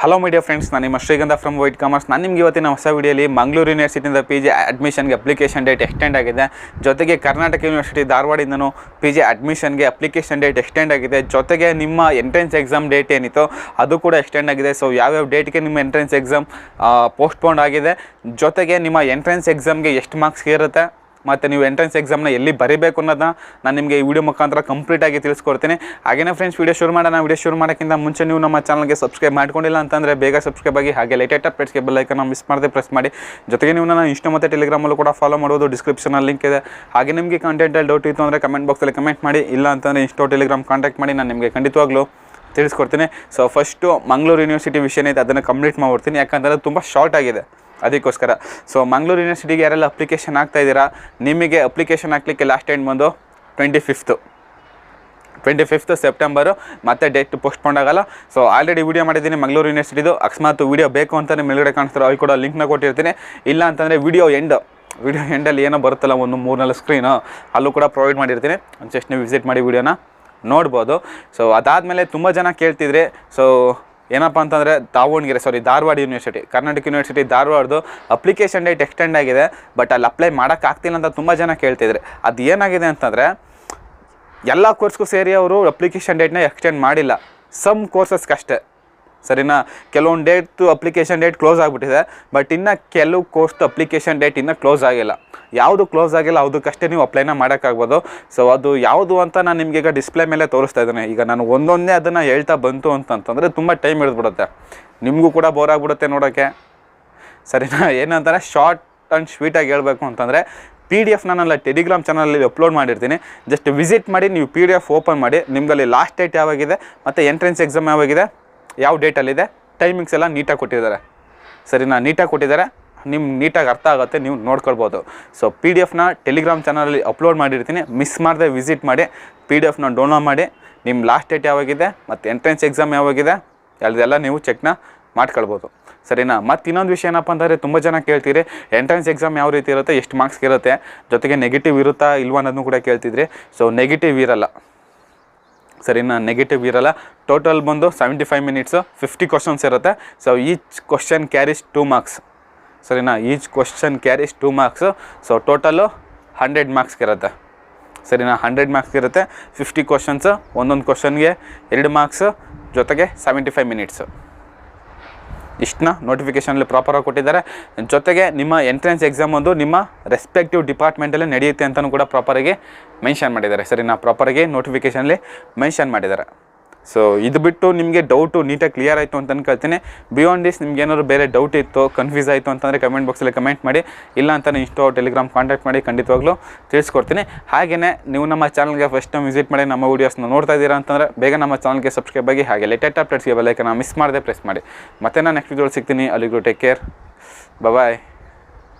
Hello media friends, ನಾನು ನಿಮ್ಮ ಶ್ರೀಗಂಧ ಫ್ರಮ್ ವೈಟ್ ಕಾಮರ್ಸ್. ನಾನು ನಿಮಗೆ ಇವತ್ತಿನ ಹೊಸ ವಿಡಿಯೋಲಿ ಮಂಗಳೂರು ಯೂನಿವರ್ಸಿಟಿಯಿಂದ PG ಅಡ್ಮಿಷನ್ಗೆ ಅಪ್ಲಿಕೇಶನ್ ಡೇಟ್ ಎಕ್ಸ್ಟೆಂಡ್ ಆಗಿದೆ. ಜೊತೆಗೆ ಕರ್ನಾಟಕ ಯೂನಿವರ್ಸಿಟಿ ಧಾರವಾಡದಿಂದನೂ PG ಅಡ್ಮಿಷನ್ಗೆ ಅಪ್ಲಿಕೇಶನ್ ಡೇಟ್ ಎಕ್ಸ್ಟೆಂಡ್ ಆಗಿದೆ. ಜೊತೆಗೆ ನಿಮ್ಮ ಎಂಟ್ರೆನ್ಸ್ ಎಕ್ಸಾಮ್ ಡೇಟ್ ಏನಿತ್ತು ಅದು ಕೂಡ ಎಕ್ಸ್ಟೆಂಡ್ ಆಗಿದೆ. ಸೊ ಯಾವ್ಯಾವ ಡೇಟ್ಗೆ ನಿಮ್ಮ ಎಂಟ್ರೆನ್ಸ್ ಎಕ್ಸಾಮ್ ಪೋಸ್ಟ್ಪೋಂಡ್ ಆಗಿದೆ, ಜೊತೆಗೆ ನಿಮ್ಮ ಎಂಟ್ರೆನ್ಸ್ ಎಕ್ಸಾಮ್ಗೆ ಎಷ್ಟು ಮಾರ್ಕ್ಸ್ ಇರುತ್ತೆ ಮತ್ತು ನೀವು ಎಂಟ್ರೆನ್ಸ್ ಎಕ್ಸಾಮ್ನ ಎಲ್ಲಿ ಬರೀಬೇಕು ಅನ್ನೋದನ್ನ ನಾನು ನಿಮಗೆ ಈ ವಿಡಿಯೋ ಮುಖಾಂತರ ಕಂಪ್ಲೀಟಾಗಿ ತಿಳಿಸ್ಕೊಡ್ತೀನಿ. ಹಾಗೆಯೇ ಫ್ರೆಂಡ್ಸ್, ವಿಡಿಯೋ ಶುರು ಮಾಡೋಣ. ವಿಡಿಯೋ ಶುರು ಮಾಡೋಕ್ಕಿಂತ ಮುಂಚೆ ನೀವು ನಮ್ಮ ಚಾನಲ್ಗೆ ಸಬ್ಸ್ಕ್ರೈಬ್ ಮಾಡ್ಕೊಂಡಿಲ್ಲ ಅಂತಂದರೆ ಬೇಗ ಸಬ್ಸ್ಕ್ರೈಬ್ ಆಗಿ, ಹಾಗೆ ಲೇಟೆಸ್ಟ್ ಅಪ್ಡೇಟ್ಸ್ಗೆ ಬೆಲ್ ಐಕಾನ್ ಮಿಸ್ ಮಾಡದೆ ಪ್ರೆಸ್ ಮಾಡಿ. ಜೊತೆಗೆ ನೀವು ನನ್ನ ಇನ್ಸ್ಟಾ ಮತ್ತು ಟೆಲಿಗ್ರಾಮಲ್ಲೂ ಕೂಡ ಫಾಲೋ ಮಾಡೋದು, ಡಿಸ್ಕ್ರಿಪ್ಷನಲ್ಲಿ ಲಿಂಕ್ ಇದೆ. ಹಾಗೆ ನಿಮಗೆ ಕಂಟೆಂಟಲ್ಲಿ ಡೌಟ್ ಇತ್ತು ಅಂದರೆ ಕಮೆಂಟ್ ಬಾಕ್ಸಲ್ಲಿ ಕಮೆಂಟ್ ಮಾಡಿ, ಇಲ್ಲ ಅಂತಂದರೆ ಇನ್ಸ್ಟಾ ಟೆಲಿಗ್ರಾಮ್ ಕಾಂಟ್ಯಾಕ್ಟ್ ಮಾಡಿ, ನಾನು ನಿಮಗೆ ಖಂಡಿತವಾಗ್ಲೂ ತಿಳಿಸ್ಕೊಡ್ತೀನಿ. ಸೊ ಫಸ್ಟು ಮಂಗಳೂರು ಯೂನಿವರ್ಸಿಟಿ ವಿಷಯ ಇದೆ, ಅದನ್ನು ಕಂಪ್ಲೀಟ್ ಮಾಡ್ಬಿಡ್ತೀನಿ, ಯಾಕಂದರೆ ತುಂಬ ಶಾರ್ಟ್ ಆಗಿದೆ ಅದಕ್ಕೋಸ್ಕರ. ಸೊ ಮಂಗಳೂರು ಯೂನಿವರ್ಸಿಟಿಗೆ ಯಾರೆಲ್ಲ ಅಪ್ಲಿಕೇಶನ್ ಹಾಕ್ತಾಯಿದ್ದೀರಾ, ನಿಮಗೆ ಅಪ್ಲಿಕೇಶನ್ ಹಾಕಲಿಕ್ಕೆ ಲಾಸ್ಟ್ ಟೈಮ್ ಬಂದು 25th ಸೆಪ್ಟೆಂಬರು, ಮತ್ತೆ ಡೇಟ್ ಪೋಸ್ಟ್ಪೋಂಡ್ ಆಗಲ್ಲ. ಸೊ ಆಲ್ರೆಡಿ ವೀಡಿಯೋ ಮಾಡಿದ್ದೀನಿ ಮಂಗಳೂರು ಯೂನಿವರ್ಸಿಟಿದು. ಅಕಸ್ಮಾತ್ ವೀಡಿಯೋ ಬೇಕು ಅಂತ ನಿಮ್ಮ ಮೇಲ್ಗಡೆ ಕಾಣಿಸ್ತಾರೆ, ಅಲ್ಲಿ ಕೂಡ ಲಿಂಕ್ನ ಕೊಟ್ಟಿರ್ತೀನಿ. ಇಲ್ಲ ಅಂತಂದರೆ ವಿಡಿಯೋ ಎಂಡಲ್ಲಿ ಏನೋ ಬರುತ್ತಲ್ಲ, ಒಂದು 3-4 ಸ್ಕ್ರೀನು ಅಲ್ಲೂ ಕೂಡ ಪ್ರೊವೈಡ್ ಮಾಡಿರ್ತೀನಿ. ಜಸ್ಟ್ ನೀವು ವಿಸಿಟ್ ಮಾಡಿ ವಿಡಿಯೋನ ನೋಡ್ಬೋದು. ಸೊ ಅದಾದಮೇಲೆ ತುಂಬ ಜನ ಕೇಳ್ತಿದ್ರೆ, ಸೊ ಏನಪ್ಪ ಅಂತಂದರೆ ಧಾರವಾಡ ಯೂನಿವರ್ಸಿಟಿ, ಕರ್ನಾಟಕ ಯೂನಿವರ್ಸಿಟಿ ಧಾರವಾಡದು ಅಪ್ಲಿಕೇಶನ್ ಡೇಟ್ ಎಕ್ಸ್ಟೆಂಡ್ ಆಗಿದೆ, ಬಟ್ ಅಲ್ಲಿ ಅಪ್ಲೈ ಮಾಡೋಕ್ಕಾಗ್ತಿಲ್ಲ ಅಂತ ತುಂಬ ಜನ ಕೇಳ್ತಿದ್ರೆ. ಅದು ಏನಾಗಿದೆ ಅಂತಂದರೆ, ಎಲ್ಲ ಕೋರ್ಸ್ಗೂ ಸೇರಿ ಅವರು ಅಪ್ಲಿಕೇಶನ್ ಡೇಟ್ನ ಎಕ್ಸ್ಟೆಂಡ್ ಮಾಡಿಲ್ಲ, ಸಮ್ ಕೋರ್ಸಸ್ಗಷ್ಟೇ, ಸರಿನಾ. ಕೆಲವೊಂದು ಡೇಟ್ದು ಅಪ್ಲಿಕೇಶನ್ ಡೇಟ್ ಕ್ಲೋಸ್ ಆಗಿಬಿಟ್ಟಿದೆ, ಬಟ್ ಇನ್ನು ಕೆಲವು ಕೋರ್ಸ್ದು ಅಪ್ಲಿಕೇಶನ್ ಡೇಟ್ ಇನ್ನೂ ಕ್ಲೋಸ್ ಆಗಿಲ್ಲ. ಯಾವುದು ಕ್ಲೋಸ್ ಆಗಿಲ್ಲ ಅದಕ್ಕಷ್ಟೇ ನೀವು ಅಪ್ಲೈನ ಮಾಡೋಕ್ಕಾಗ್ಬೋದು. ಸೊ ಅದು ಯಾವುದು ಅಂತ ನಾನು ನಿಮಗೆ ಈಗ ಡಿಸ್ಪ್ಲೇ ಮೇಲೆ ತೋರಿಸ್ತಾ ಇದ್ದೇನೆ. ಈಗ ನಾನು ಒಂದೊಂದೇ ಅದನ್ನು ಹೇಳ್ತಾ ಬಂತು ಅಂತಂತಂದರೆ ತುಂಬ ಟೈಮ್ ಹಿಡಿದ್ಬಿಡುತ್ತೆ, ನಿಮಗೂ ಕೂಡ ಬೋರ್ ಆಗಿಬಿಡುತ್ತೆ ನೋಡೋಕ್ಕೆ, ಸರಿನಾ. ಏನಂತಾರೆ, ಶಾರ್ಟ್ ಆ್ಯಂಡ್ ಸ್ವೀಟಾಗಿ ಹೇಳಬೇಕು ಅಂತಂದರೆ, PDF ನಾನೆಲ್ಲ ಟೆಲಿಗ್ರಾಮ್ ಚಾನಲಲ್ಲಿ ಅಪ್ಲೋಡ್ ಮಾಡಿರ್ತೀನಿ. ಜಸ್ಟ್ ವಿಸಿಟ್ ಮಾಡಿ, ನೀವು PDF ಓಪನ್ ಮಾಡಿ, ನಿಮಗಲ್ಲಿ ಲಾಸ್ಟ್ ಡೇಟ್ ಯಾವಾಗಿದೆ ಮತ್ತು ಎಂಟ್ರೆನ್ಸ್ ಎಕ್ಸಾಮ್ ಯಾವಾಗಿದೆ, ಯಾವ ಡೇಟಲ್ಲಿದೆ, ಟೈಮಿಂಗ್ಸ್ ಎಲ್ಲ ನೀಟಾಗಿ ಕೊಟ್ಟಿದ್ದಾರೆ, ಸರಿನಾ. ನೀಟಾಗಿ ಕೊಟ್ಟಿದ್ದಾರೆ, ನಿಮ್ಗೆ ನೀಟಾಗಿ ಅರ್ಥ ಆಗುತ್ತೆ, ನೀವು ನೋಡ್ಕೊಳ್ಬೋದು. ಸೊ PDFನ ಟೆಲಿಗ್ರಾಮ್ ಚಾನಲಲ್ಲಿ ಅಪ್ಲೋಡ್ ಮಾಡಿರ್ತೀನಿ, ಮಿಸ್ ಮಾಡದೆ ವಿಸಿಟ್ ಮಾಡಿ, PDFನ ಡೌನ್ಲೋಡ್ ಮಾಡಿ, ನಿಮ್ಮ ಲಾಸ್ಟ್ ಡೇಟ್ ಯಾವಾಗಿದೆ ಮತ್ತು ಎಂಟ್ರೆನ್ಸ್ ಎಕ್ಸಾಮ್ ಯಾವಾಗಿದೆ ಅದೆಲ್ಲ ನೀವು ಚೆಕ್ನ ಮಾಡ್ಕೊಳ್ಬೋದು, ಸರಿನಾ. ಮತ್ತು ಇನ್ನೊಂದು ವಿಷಯ ಏನಪ್ಪ ಅಂತಂದರೆ, ತುಂಬ ಜನ ಕೇಳ್ತೀರಿ ಎಂಟ್ರೆನ್ಸ್ ಎಕ್ಸಾಮ್ ಯಾವ ರೀತಿ ಇರುತ್ತೆ, ಎಷ್ಟು ಮಾರ್ಕ್ಸ್ ಇರುತ್ತೆ, ಜೊತೆಗೆ ನೆಗೆಟಿವ್ ಇರುತ್ತಾ ಇಲ್ವಾ ಅನ್ನೋದನ್ನು ಕೂಡ ಕೇಳ್ತಿದ್ರಿ. ಸೊ ನೆಗೆಟಿವ್ ಇರಲ್ಲ, ಸರಿನಾ, ನೆಗೆಟಿವ್ ಇರಲ್ಲ. ಟೋಟಲ್ ಬಂದು 75 ಮಿನಿಟ್ಸು, 50 ಕ್ವಶನ್ಸ್ ಇರುತ್ತೆ. So each question carries 2 marks, ಸರಿನಾ. Each question carries 2 marks. So total 100 marks ಇರುತ್ತೆ, ಸರಿನಾ. 100 ಮಾರ್ಕ್ಸ್ ಇರುತ್ತೆ, 50 ಕ್ವಶನ್ಸು, ಒಂದೊಂದು ಕ್ವಶನ್ಗೆ 2 ಮಾರ್ಕ್ಸು, ಜೊತೆಗೆ 75 ಮಿನಿಟ್ಸು. ಇಷ್ಟನ್ನ ನೋಟಿಫಿಕೇಷನಲ್ಲಿ ಪ್ರಾಪರಾಗಿ ಕೊಟ್ಟಿದ್ದಾರೆ. ಜೊತೆಗೆ ನಿಮ್ಮ ಎಂಟ್ರೆನ್ಸ್ ಎಕ್ಸಾಮ್ ಒಂದು ನಿಮ್ಮ ರೆಸ್ಪೆಕ್ಟಿವ್ ಡಿಪಾರ್ಟ್ಮೆಂಟಲ್ಲಿ ನಡೆಯುತ್ತೆ ಅಂತಲೂ ಕೂಡ ಪ್ರಾಪರಾಗಿ ಮೆನ್ಷನ್ ಮಾಡಿದ್ದಾರೆ, ಸರಿನಾ. ಪ್ರಾಪರಾಗಿ ನೋಟಿಫಿಕೇಷನಲ್ಲಿ ಮೆನ್ಷನ್ ಮಾಡಿದ್ದಾರೆ. ಸೊ ಇದು ಬಿಟ್ಟು ನಿಮಗೆ ಡೌಟು ನೀಟಾಗಿ ಕ್ಲಿಯರ್ ಆಯಿತು ಅಂತ ಅನ್ಕೊಳ್ತೀನಿ. ಬಿಯಾಂಡ್ ದಿಸ್ ನಿಮ್ಗೆ ಏನಾದ್ರು ಬೇರೆ ಡೌಟ್ ಇತ್ತು, ಕನ್ಫ್ಯೂಸ್ ಆಯಿತು ಅಂತಂದರೆ ಕಮೆಂಟ್ ಬಾಕ್ಸಲ್ಲಿ ಕಮೆಂಟ್ ಮಾಡಿ, ಇಲ್ಲ ಅಂತ ಇನ್ಸ್ಟಾ ಟೆಲಿಗ್ರಾಮ್ ಕಾಂಟ್ಯಾಕ್ಟ್ ಮಾಡಿ, ಖಂಡಿತವಾಗ್ಲೂ ತಿಳಿಸ್ಕೊಡ್ತೀನಿ. ಹಾಗೆಯೇ ನೀವು ನಮ್ಮ ಚಾನಲ್ಗೆ ಫಸ್ಟ್ ಟೈಮ್ ವಿಸಿಟ್ ಮಾಡಿ ನಮ್ಮ ವೀಡಿಯೋಸ್ನ ನೋಡ್ತಾ ಇದ್ದೀರಾ ಅಂತಂದರೆ ಬೇಗ ನಮ್ಮ ಚಾನಲ್ಗೆ ಸಬ್ಸ್ಕ್ರೈಬ್ ಆಗಿ, ಹಾಗೆ ಲೇಟೆಸ್ಟ್ ಅಪ್ಡೇಟ್ಸ್ಗೆ ಬೆಲ್ ಐಕಾನ್ ಮಿಸ್ ಮಾಡದೆ ಪ್ರೆಸ್ ಮಾಡಿ. ಮತ್ತೆ ನಾನು ನೆಕ್ಸ್ಟ್ ವಿಡಿಯೋಲಿ ಸಿಗ್ತೀನಿ. ಅಲ್ಲಿಗೂ ಟೇಕ್ ಕೇರ್, ಬಾಯ್.